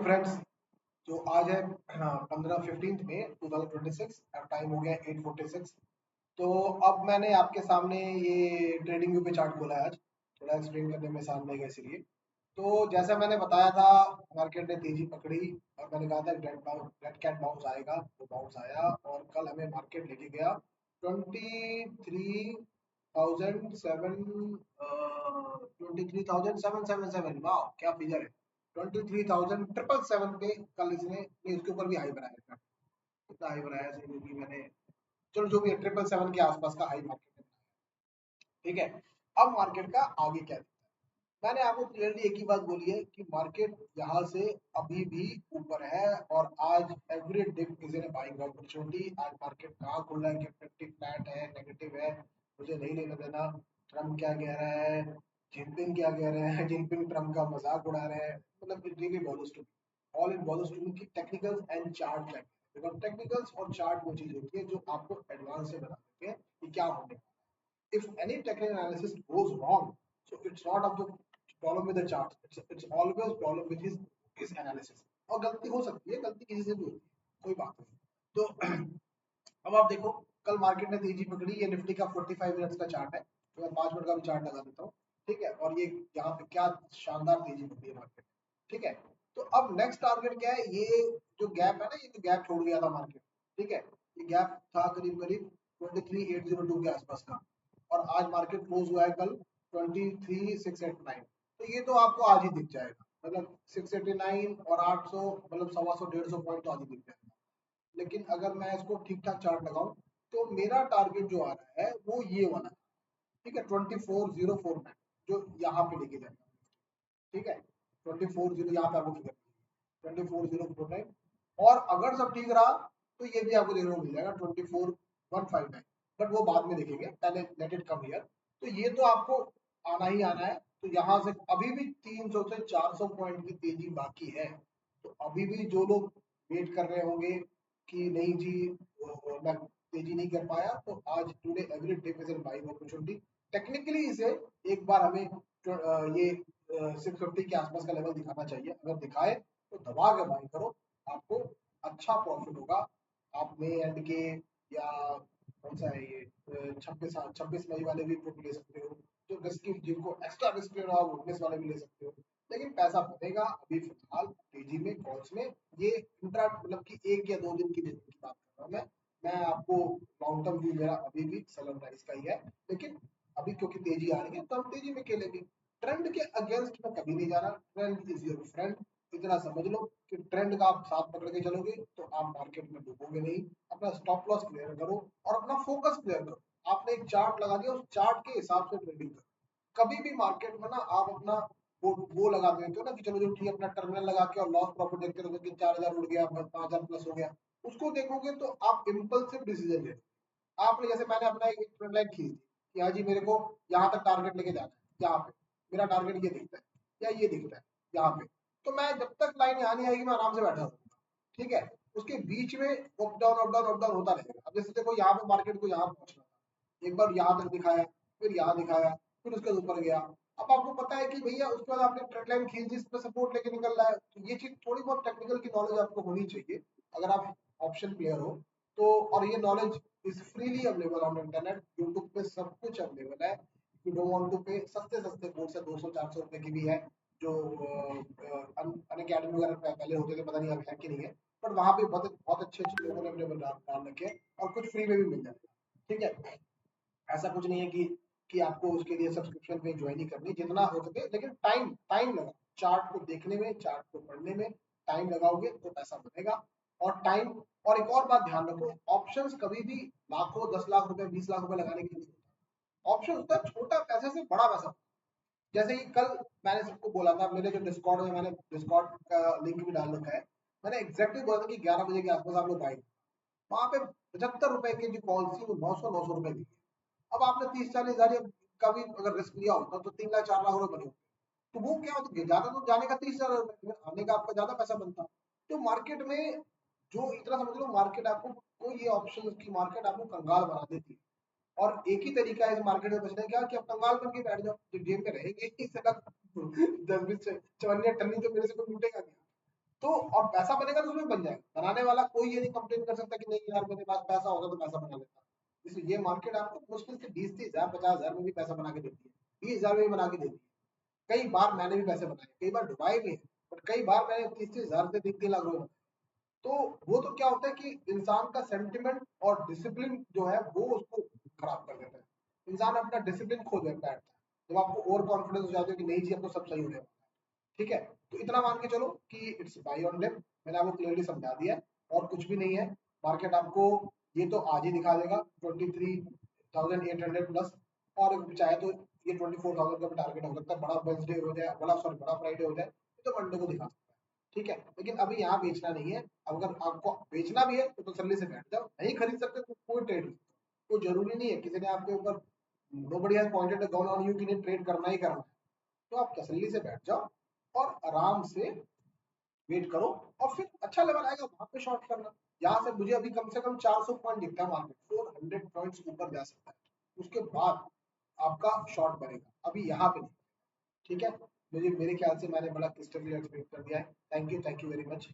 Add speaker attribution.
Speaker 1: Friends, तो आज है 15 में 2026। अब टाइम हो गया 8:46। तो अब मैंने आपके सामने ये ट्रेडिंग व्यू पे चार्ट खोला है आज, थोड़ा एक्सप्लेन करने में आसान रहेगा इसलिए। तो जैसा मैंने बताया था, मार्केट ने तेजी पकड़ी और मैंने कहा था रेड कैट बाउंस आएगा, वो बाउंस आया और कल हमें मार्केट लेके गया 23,777। वाह क्या फिगर है, 23,777 पे कल इसने उसके ऊपर भी हाई बनाया था। कितना हाई बनाया है जो कि मैंने, चलो जो भी है 777 के आसपास का हाई मार्केट ने बनाया। ठीक है, अब मार्केट का आगे क्या दिखता है, मैंने आपको क्लियरली एक ही बात बोली है कि मार्केट यहाँ से अभी भी ऊपर है और आज every dip is in buying opportunity. आज मार्केट कहाँ खुल रहा है, कि फ्लैट है, नेगेटिव है, मुझे नहीं लेना देना। ट्रम्प क्या कह रहा है, जिनपिंग क्या कह रहे हैं, जिनपिंग ट्रम्प का मजाक उड़ा रहे हैं, मतलब it really bothers to me. All it bothers to me कि टेक्निकल्स एंड चार्ट क्या है, बिकॉज टेक्निकल्स और चार्ट वो चीज होती है जो आपको एडवांस से बता देते हैं कि क्या होने वाला है। If any technical analysis goes wrong, so it's not of the problem with the chart. It's always problem with his analysis. और गलती हो सकती है, गलती किसी से भी होती है, कोई बात नहीं। तो अब आप देखो, कल मार्केट ने तेजी पकड़ी। ये निफ्टी का 45 मिनट्स का चार्ट है, तो मैं 5 मिनट का भी चार्ट लगा देता हूँ। ठीक है, और ये यहाँ पे क्या शानदार तेजी पकड़ी है मार्केट। ठीक है, तो अब नेक्स्ट टारगेट क्या है, ये जो गैप है ना, ये जो गैप छोड़ गया था मार्केट। ठीक है, ये गैप था करीब करीब 23,802 के आसपास का, और आज मार्केट क्लोज हुआ है कल 23,689। तो ये तो आपको आज ही दिख जाएगा, मतलब 689 और 800, मतलब 125 पॉइंट तो आज ही दिख जाएगा। लेकिन अगर मैं इसको ठीक ठाक चार्ट लगाऊं तो मेरा टारगेट जो आ रहा है वो ये वाला है। ठीक है, 24,049, जो यहाँ पे लेके जाएगा। ठीक है, 24,0 यहाँ पे आपको फिगर 24,049, और अगर सब ठीक रहा तो ये भी आपको देखने को मिल जाएगा 24,159। बट वो बाद में देखेंगे, पहले लेट इट कम हियर। तो ये तो आपको आना ही आना है। तो यहाँ से अभी भी 300 से 400 पॉइंट की तेजी बाकी है। तो अभी भी जो लोग वेट कर रहे होंगे कि नहीं जी मैं तेजी नहीं कर पाया, तो आज today every dip is in buying opportunity. Technically इसे एक बार हमें ये 650 के आसपास का लेवल दिखाना चाहिए। अगर दिखाए तो दबा के बाई करो, आपको अच्छा प्रॉफिट होगा। आप मई एंड के या कौन सा है ये 26 मई वाले भी पुट ले सकते हो। जो रिस्की, जिनको एक्स्ट्रा रिस्क लेना हो 19 वाले भी ले सकते हो। लेकिन पैसा बनेगा अभी फिलहाल तेजी में, कॉल्स में। ये इंट्रा मतलब कि 1 या 2 दिन की बात कर रहा हूँ मैं आपको लॉन्ग टर्म व्यू मेरा अभी भी सनराइज का ही है। लेकिन अभी क्योंकि तेजी आ रही है तो हम तेजी में खेलेंगे। ट्रेंड के अगेंस्ट में कभी नहीं जाना, ट्रेंड इज योर फ्रेंड। इतना समझ लो कि ट्रेंड का आप साथ पकड़ के चलोगे तो आप मार्केट में डूबोगे नहीं। अपना स्टॉप लॉस क्लियर करो और अपना फोकस क्लियर करो। आपने एक चार्ट लगा दिया, उस चार्ट के हिसाब से ट्रेडिंग करो। कभी भी मार्केट में ना आप अपना वो लगा देते हो ना कि चलो जो ठीक अपना टर्मिनल लगा के और लॉस प्रॉफिट देखते रहोगे कि 4,000 उड़ गया, 5,000 प्लस हो गया, उसको देखोगे तो आप इम्पल्सिव डिसीजन ले। आपने जैसे मैंने अपना एक ट्रेंड लाइन खींच दी कि हाँ जी मेरे को यहाँ तक टारगेट लेके जाना है, यहाँ पे मेरा टारगेट ये दिखता है या ये दिखता है यहाँ पे, तो मैं जब तक लाइन यहाँ नहीं आएगी मैं आराम से बैठा रहूंगा। ठीक है, उसके बीच में up down up down up down होता रहेगा। अब जैसे देखो यहाँ पे मार्केट को यहाँ पहुंचना था, एक बार यहाँ तक दिखाया, फिर यहाँ दिखाया, फिर उसके ऊपर गया। अब आपको पता है कि भैया उसके बाद आपने ट्रेंड लाइन खींच दी, इस पे सपोर्ट लेके निकल रहा है। तो ये चीज थोड़ी बहुत टेक्निकल की नॉलेज आपको होनी चाहिए अगर आप ऑप्शन प्लेयर हो तो। और ये knowledge is freely available on internet, YouTube पे सब कुछ अवेलेबल है। यू डोंट वांट टू पे, सस्ते सस्ते कोर्स है, 200-400 रुपए की भी है, जो अन अकेडमी वगैरह पहले होते थे, पता नहीं अब है कि नहीं है। बट वहां पे बहुत बहुत अच्छे अच्छे लोगों ने अपने डाल रखे हैं और कुछ फ्री में भी मिल जाएगा। ठीक है, ऐसा कुछ नहीं है कि आपको उसके लिए सब्सक्रिप्शन पे ज्वाइन ही करनी, जितना हो सके। लेकिन टाइम टाइम लगाओ, चार्ट को देखने में, चार्ट को पढ़ने में टाइम लगाओगे तो पैसा बनेगा। और टाइम, और एक और बात ध्यान रखो, ऑप्शंस कभी भी लाखों 10 लाख रुपए 20 लाख रुपए लगाने के लिए नहीं होता। ऑप्शन होता है छोटा पैसे से बड़ा पैसा। जैसे कि कल मैंने सबको बोला था, मेरे जो डिस्कॉर्ड में, मैंने डिस्कॉर्ड का लिंक भी डाल रखा है, मैंने एग्जैक्टली बोला था कि 11 बजे के आसपास आप लोग आए। वहां पे 75 रुपए की जो कॉल थी वो 900 रुपए की। अब आपने 30-40 हजार का भी अगर रिस्क लिया होता तो 3 लाख 4 लाख रुपए बने। तो वो क्या होता है, ज्यादा तो जाने का 30 हजार रुपए, आने का आपका ज्यादा पैसा बनता। तो मार्केट में जो इतना समझ लो, मार्केट आपको कोई ये ऑप्शन की मार्केट आपको कंगाल बना देती है। और एक ही तरीका है इस मार्केट में बचने का कि आप कंगाल बन के बैठ जाओ, जब जेब में रहेंगे ही सका 10-20 चवन्नी टन्नी तो मेरे से कोई लूटेगा नहीं। तो और पैसा बनेगा तो उसमें बन जाएगा, बनाने वाला कोई ये नहीं कंप्लेन कर सकता कि नहीं यार मेरे पास पैसा होगा तो पैसा बना लेता। इसलिए ये मार्केट आपको मुश्किल से 20-30 हजार 50 हजार में भी पैसा बना के देती है, 20 हजार में भी बना के देती है। कई बार मैंने भी पैसे बनाए, कई बार डुबाए भी है, बट कई बार मैंने 30-30 हजार से 3-3 लाख रुपए बनाए। तो वो तो क्या होता है कि इंसान का सेंटिमेंट और डिसिप्लिन जो है वो उसको खराब कर देता है। इंसान अपना डिसिप्लिन खो बैठता है जब आपको ओवर कॉन्फिडेंस हो जाता है कि नहीं जी अब तो सब सही हो जाएगा। ठीक है, तो इतना मान के चलो कि इट्स बाय ऑन डिप, मैंने आपको क्लियरली समझा दिया है और कुछ भी नहीं है। मार्केट आपको ये तो आज ही दिखा देगा 23,800 प्लस, और चाहे तो ये 24,000 का भी टारगेट हो सकता है, बड़ा वेंसडे हो जाए, बड़ा फ्राइडे हो जाए, तो मंडे को दिखा सकता है। ठीक है, लेकिन अभी यहाँ बेचना नहीं है। अगर आपको बेचना भी है तो तसल्ली से बैठ जाओ, नहीं खरीद सकते तो कोई ट्रेड, कोई जरूरी नहीं है किसी ने आपके ऊपर, nobody has pointed a gun on you कि नहीं ट्रेड करना ही करना है। तो आप तसल्ली से बैठ जाओ और आराम से वेट करो, और फिर अच्छा लेवल आएगा वहां पे शॉर्ट करना। यहाँ से मुझे अभी कम से कम 400 पॉइंट दिखता है, मार्केट 400 पॉइंट्स ऊपर जा सकता है, उसके बाद आपका शॉर्ट बनेगा, अभी यहाँ पे नहीं। ठीक है, मुझे मेरे ख्याल से मैंने बड़ा क्रिस्टल क्लियर एक्सप्लेन कर दिया है। Thank you very much.